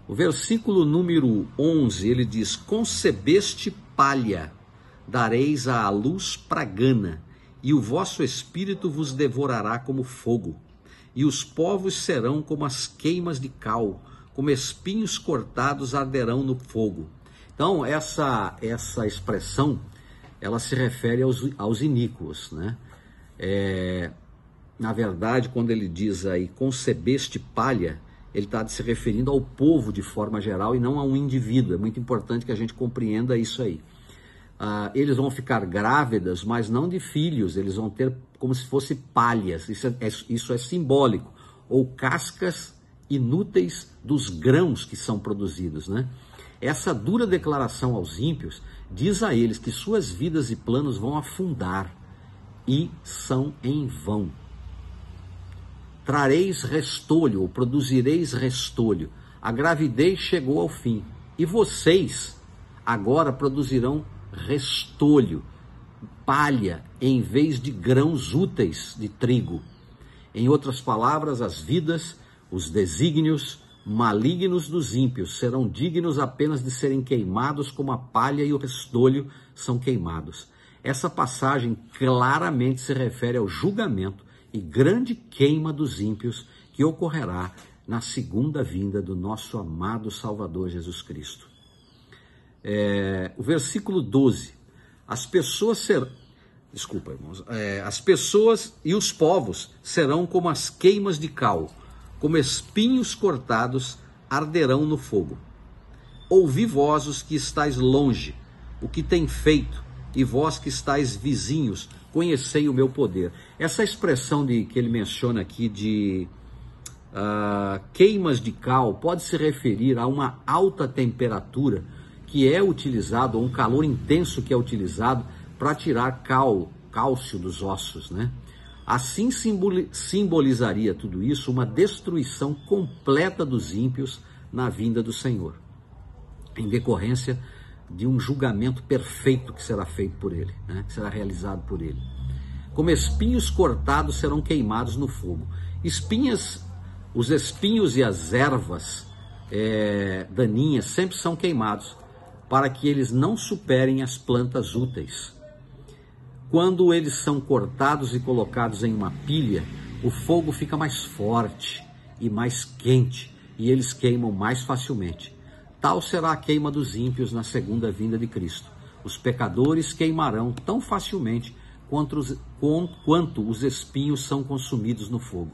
O versículo número 11, ele diz: concebeste palha, dareis à luz pragana, e o vosso espírito vos devorará como fogo, e os povos serão como as queimas de cal, como espinhos cortados arderão no fogo. Então essa expressão, ela se refere aos iníquos, né? Na verdade, quando ele diz aí, concebeste palha, ele está se referindo ao povo de forma geral e não a um indivíduo. É muito importante que a gente compreenda isso aí. Eles vão ficar grávidas, mas não de filhos, eles vão ter como se fossem palhas, isso é simbólico, ou cascas inúteis dos grãos que são produzidos, né? Essa dura declaração aos ímpios diz a eles que suas vidas e planos vão afundar e são em vão. Trareis restolho, ou produzireis restolho. A gravidez chegou ao fim. E vocês agora produzirão restolho, palha, em vez de grãos úteis de trigo. Em outras palavras, as vidas, os desígnios malignos dos ímpios serão dignos apenas de serem queimados como a palha e o restolho são queimados. Essa passagem claramente se refere ao julgamento e grande queima dos ímpios que ocorrerá na segunda vinda do nosso amado Salvador Jesus Cristo. O versículo 12, as pessoas e os povos serão como as queimas de cal, como espinhos cortados arderão no fogo. Ouvi vós os que estáis longe, o que tem feito, e vós que estáis vizinhos, conhecei o meu poder. Essa expressão que ele menciona aqui de queimas de cal pode se referir a uma alta temperatura que é utilizado, ou um calor intenso que é utilizado para tirar cálcio dos ossos, né? Assim simbolizaria tudo isso uma destruição completa dos ímpios na vinda do Senhor, em decorrência de um julgamento perfeito que será feito por ele, né? Que será realizado por ele. Como espinhos cortados serão queimados no fogo. Os espinhos e as ervas daninhas sempre são queimados para que eles não superem as plantas úteis. Quando eles são cortados e colocados em uma pilha, o fogo fica mais forte e mais quente e eles queimam mais facilmente. Tal será a queima dos ímpios na segunda vinda de Cristo. Os pecadores queimarão tão facilmente quanto os espinhos são consumidos no fogo.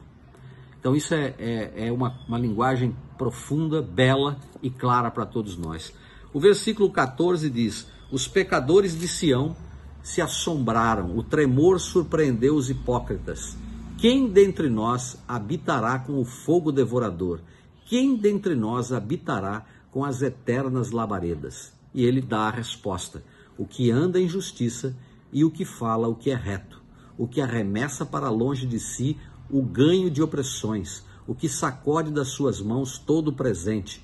Então isso é uma linguagem profunda, bela e clara para todos nós. O versículo 14 diz: os pecadores de Sião se assombraram, o tremor surpreendeu os hipócritas. Quem dentre nós habitará com o fogo devorador? Quem dentre nós habitará com as eternas labaredas? E ele dá a resposta: o que anda em justiça e o que fala o que é reto, o que arremessa para longe de si o ganho de opressões, o que sacode das suas mãos todo o presente,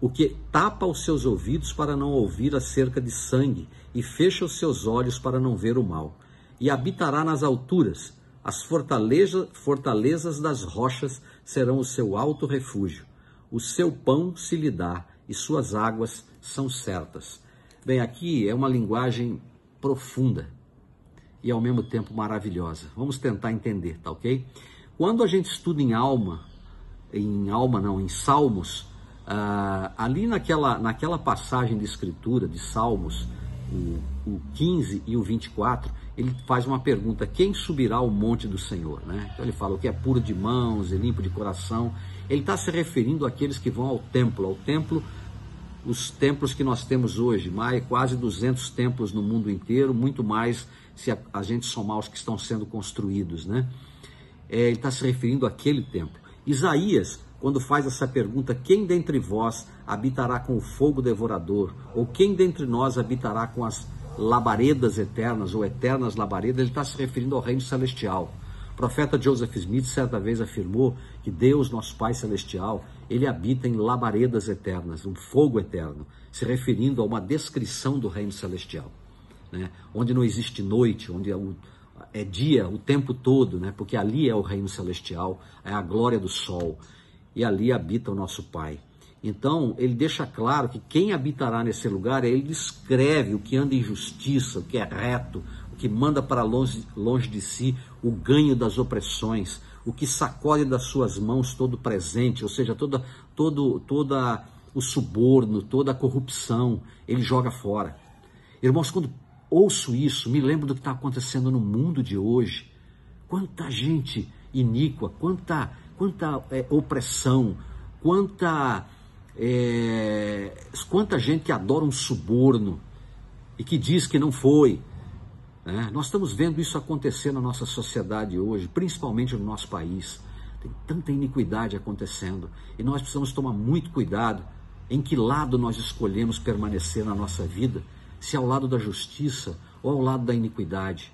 o que tapa os seus ouvidos para não ouvir acerca de sangue e fecha os seus olhos para não ver o mal. E habitará nas alturas, as fortalezas das rochas serão o seu alto refúgio. O seu pão se lhe dá e suas águas são certas. Bem, aqui é uma linguagem profunda e ao mesmo tempo maravilhosa. Vamos tentar entender, tá ok? Quando a gente estuda em Salmos, ali naquela passagem de escritura de Salmos, o 15 e o 24, ele faz uma pergunta: quem subirá ao monte do Senhor, né? Então ele fala: o que é puro de mãos e limpo de coração. Ele está se referindo àqueles que vão ao templo, os templos que nós temos hoje, quase 200 templos no mundo inteiro, muito mais se a gente somar os que estão sendo construídos, né? Ele está se referindo àquele templo. Isaías, quando faz essa pergunta: quem dentre vós habitará com o fogo devorador? Ou quem dentre nós habitará com as labaredas eternas, ou eternas labaredas? Ele está se referindo ao reino celestial. O profeta Joseph Smith certa vez afirmou que Deus, nosso Pai Celestial, ele habita em labaredas eternas, um fogo eterno, se referindo a uma descrição do reino celestial, né? Onde não existe noite, onde é dia o tempo todo, né? Porque ali é o reino celestial, é a glória do sol, e ali habita o nosso Pai. Então, ele deixa claro que quem habitará nesse lugar, ele descreve o que anda em justiça, o que é reto, o que manda para longe de si o ganho das opressões, o que sacode das suas mãos todo o presente, ou seja, toda o suborno, toda a corrupção, ele joga fora. Irmãos, quando ouço isso, me lembro do que está acontecendo no mundo de hoje. Quanta gente iníqua, quanta opressão, quanta gente que adora um suborno e que diz que não foi. Nós estamos vendo isso acontecer na nossa sociedade hoje, principalmente no nosso país. Tem tanta iniquidade acontecendo e nós precisamos tomar muito cuidado em que lado nós escolhemos permanecer na nossa vida, se ao lado da justiça ou ao lado da iniquidade,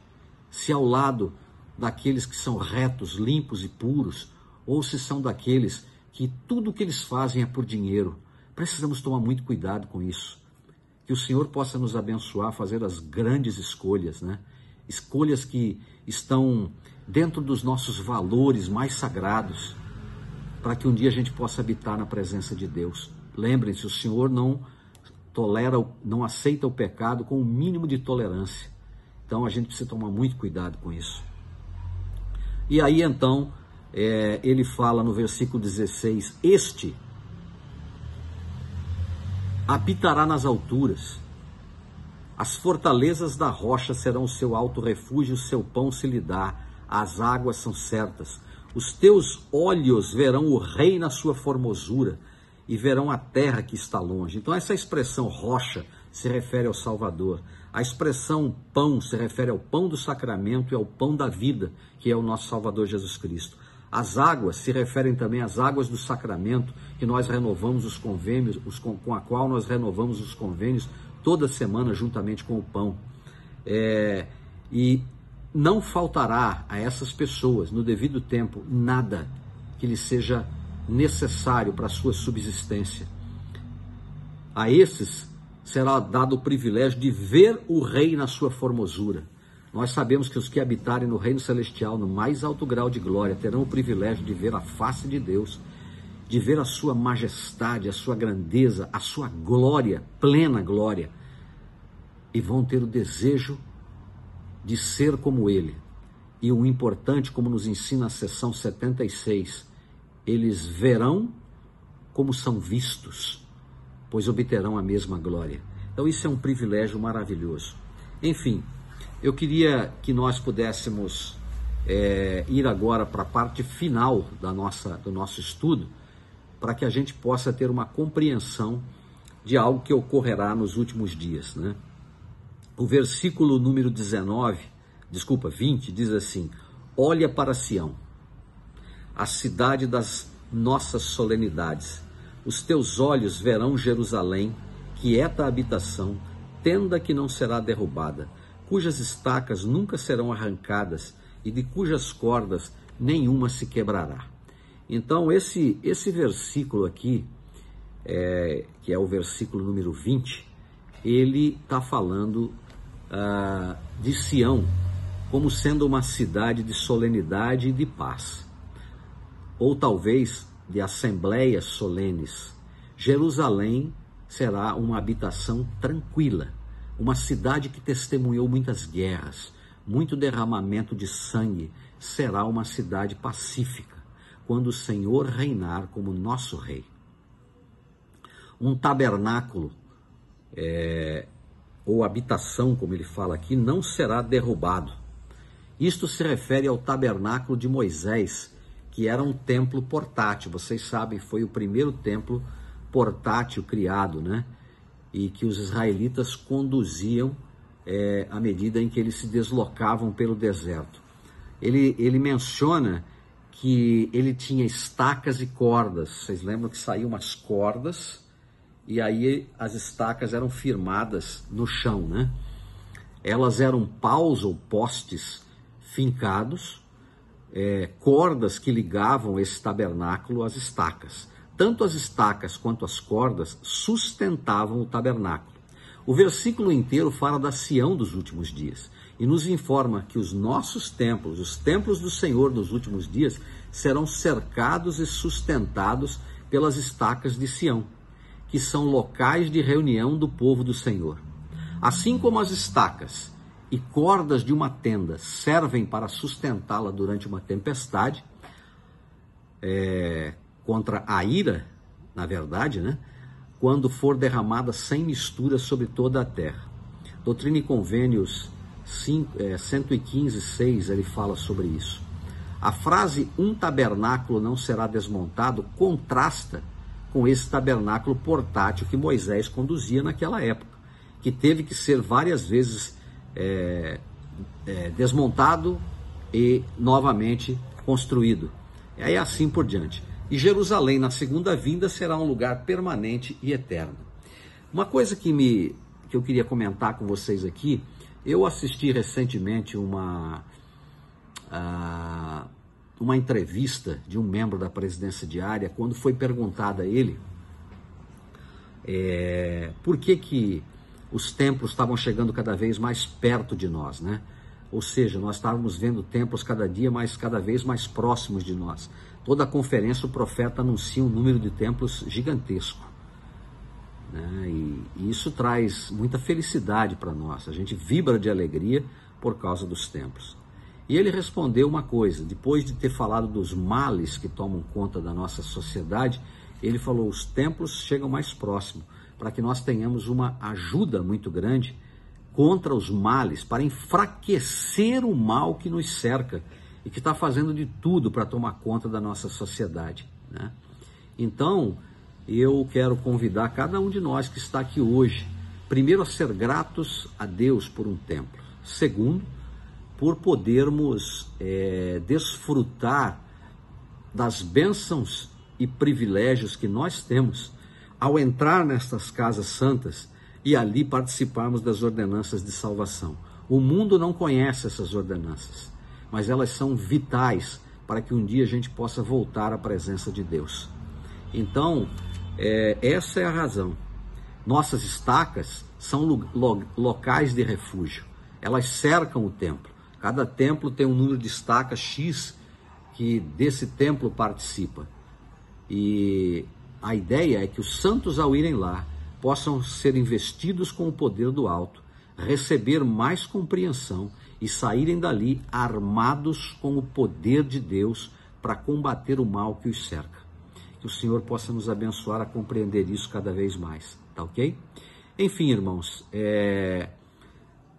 se ao lado daqueles que são retos, limpos e puros, ou se são daqueles que tudo o que eles fazem é por dinheiro. Precisamos tomar muito cuidado com isso. Que o Senhor possa nos abençoar a fazer as grandes escolhas, né? Escolhas que estão dentro dos nossos valores mais sagrados, para que um dia a gente possa habitar na presença de Deus. Lembrem-se, o Senhor não aceita o pecado com o mínimo de tolerância. Então a gente precisa tomar muito cuidado com isso. E aí então, ele fala no versículo 16, este habitará nas alturas, as fortalezas da rocha serão o seu alto refúgio, o seu pão se lhe dá, as águas são certas. Os teus olhos verão o rei na sua formosura, e verão a terra que está longe. Então essa expressão rocha se refere ao Salvador. A expressão pão se refere ao pão do sacramento e ao pão da vida, que é o nosso Salvador Jesus Cristo. As águas se referem também às águas do sacramento, que nós renovamos os convênios, com a qual nós renovamos os convênios toda semana juntamente com o pão. E não faltará a essas pessoas, no devido tempo, nada que lhes seja necessário para a sua subsistência. A esses será dado o privilégio de ver o Rei na sua formosura. Nós sabemos que os que habitarem no reino celestial, no mais alto grau de glória, terão o privilégio de ver a face de Deus, de ver a sua majestade, a sua grandeza, a sua glória, plena glória, e vão ter o desejo de ser como ele. E o importante, como nos ensina a seção 76, eles verão como são vistos, pois obterão a mesma glória. Então isso é um privilégio maravilhoso. Enfim, eu queria que nós pudéssemos ir agora para a parte final do nosso estudo, para que a gente possa ter uma compreensão de algo que ocorrerá nos últimos dias, né? O versículo número 20, diz assim: olha para Sião, a cidade das nossas solenidades. Os teus olhos verão Jerusalém, quieta habitação, tenda que não será derrubada, cujas estacas nunca serão arrancadas e de cujas cordas nenhuma se quebrará. Então esse versículo aqui, que é o versículo número 20, ele está falando de Sião como sendo uma cidade de solenidade e de paz, ou talvez de assembleias solenes. Jerusalém será uma habitação tranquila, uma cidade que testemunhou muitas guerras, muito derramamento de sangue. Será uma cidade pacífica, quando o Senhor reinar como nosso rei. Um tabernáculo, ou habitação, como ele fala aqui, não será derrubado. Isto se refere ao tabernáculo de Moisés, que era um templo portátil. Vocês sabem, foi o primeiro templo portátil criado, né? E que os israelitas conduziam à medida em que eles se deslocavam pelo deserto. Ele menciona que ele tinha estacas e cordas. Vocês lembram que saíam umas cordas e aí as estacas eram firmadas no chão, né? Elas eram paus ou postes fincados, cordas que ligavam esse tabernáculo às estacas. Tanto as estacas quanto as cordas sustentavam o tabernáculo. O versículo inteiro fala da Sião dos últimos dias e nos informa que os nossos templos, os templos do Senhor dos últimos dias, serão cercados e sustentados pelas estacas de Sião, que são locais de reunião do povo do Senhor. Assim como as estacas e cordas de uma tenda servem para sustentá-la durante uma tempestade, contra a ira, na verdade, né? Quando for derramada sem mistura sobre toda a terra. Doutrina e Convênios 115:6, ele fala sobre isso. A frase "um tabernáculo não será desmontado" contrasta com esse tabernáculo portátil que Moisés conduzia naquela época, que teve que ser várias vezes desmontado e novamente construído. E aí assim por diante. E Jerusalém, na segunda vinda, será um lugar permanente e eterno. Uma coisa que eu queria comentar com vocês aqui, eu assisti recentemente uma entrevista de um membro da Presidência Diária, quando foi perguntada a ele por que os templos estavam chegando cada vez mais perto de nós, né? Ou seja, nós estávamos vendo templos cada vez mais próximos de nós. Toda a conferência o profeta anuncia um número de templos gigantesco, né? E isso traz muita felicidade para nós. A gente vibra de alegria por causa dos templos. E ele respondeu uma coisa, depois de ter falado dos males que tomam conta da nossa sociedade, ele falou: os templos chegam mais próximo, para que nós tenhamos uma ajuda muito grande contra os males, para enfraquecer o mal que nos cerca e que está fazendo de tudo para tomar conta da nossa sociedade, né? Então, eu quero convidar cada um de nós que está aqui hoje, primeiro, a ser gratos a Deus por um templo. Segundo, por podermos desfrutar das bênçãos e privilégios que nós temos ao entrar nestas casas santas e ali participarmos das ordenanças de salvação. O mundo não conhece essas ordenanças, mas elas são vitais para que um dia a gente possa voltar à presença de Deus. Então, essa é a razão. Nossas estacas são locais de refúgio. Elas cercam o templo. Cada templo tem um número de estacas X que desse templo participa. E a ideia é que os santos, ao irem lá, possam ser investidos com o poder do alto, receber mais compreensão e saírem dali armados com o poder de Deus para combater o mal que os cerca. Que o Senhor possa nos abençoar a compreender isso cada vez mais, tá ok? Enfim, irmãos,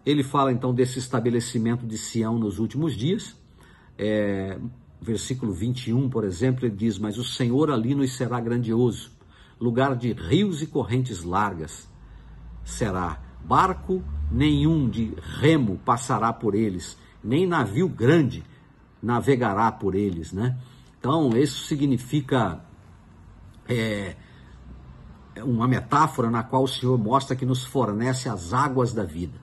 ele fala então desse estabelecimento de Sião nos últimos dias. Versículo 21, por exemplo, ele diz: mas o Senhor ali nos será grandioso, lugar de rios e correntes largas será. Barco nenhum de remo passará por eles, nem navio grande navegará por eles, né? Então, isso significa uma metáfora na qual o Senhor mostra que nos fornece as águas da vida.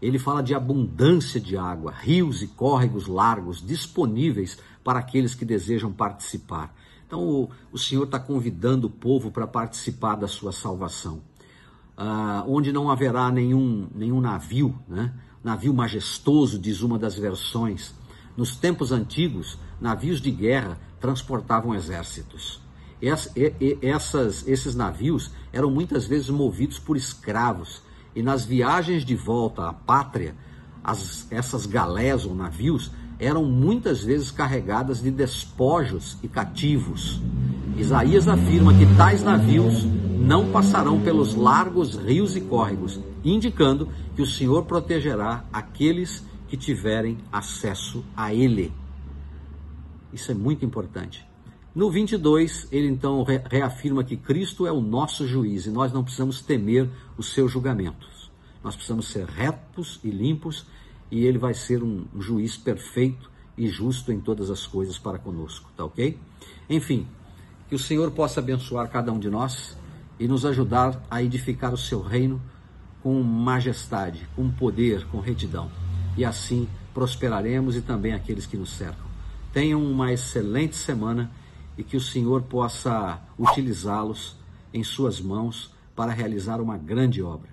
Ele fala de abundância de água, rios e córregos largos disponíveis para aqueles que desejam participar. Então, o Senhor está convidando o povo para participar da sua salvação. Onde não haverá nenhum navio, né? Navio majestoso, diz uma das versões. Nos tempos antigos, navios de guerra transportavam exércitos. Esses navios eram muitas vezes movidos por escravos, e nas viagens de volta à pátria, essas galés ou navios eram muitas vezes carregadas de despojos e cativos. Isaías afirma que tais navios não passarão pelos largos rios e córregos, indicando que o Senhor protegerá aqueles que tiverem acesso a ele. Isso é muito importante. No 22, ele então reafirma que Cristo é o nosso juiz e nós não precisamos temer os seus julgamentos. Nós precisamos ser retos e limpos e ele vai ser um juiz perfeito e justo em todas as coisas para conosco, tá ok? Enfim, que o Senhor possa abençoar cada um de nós e nos ajudar a edificar o seu reino com majestade, com poder, com retidão. E assim prosperaremos e também aqueles que nos cercam. Tenham uma excelente semana e que o Senhor possa utilizá-los em suas mãos para realizar uma grande obra.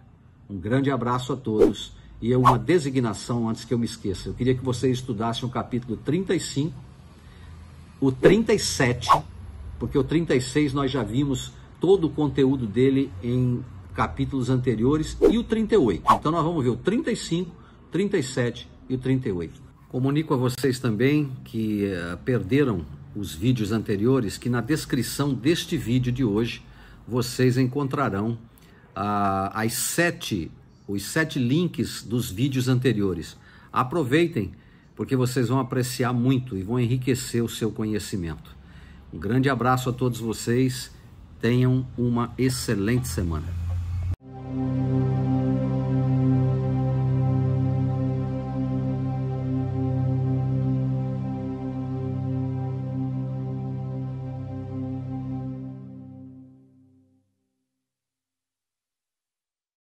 Um grande abraço a todos e uma designação antes que eu me esqueça. Eu queria que vocês estudassem o capítulo 35, o 37, porque o 36 nós já vimos todo o conteúdo dele em capítulos anteriores, e o 38. Então nós vamos ver o 35, 37 e o 38. Comunico a vocês também que perderam os vídeos anteriores, que na descrição deste vídeo de hoje vocês encontrarão os 7 links dos vídeos anteriores. Aproveitem, porque vocês vão apreciar muito e vão enriquecer o seu conhecimento. Um grande abraço a todos vocês, tenham uma excelente semana.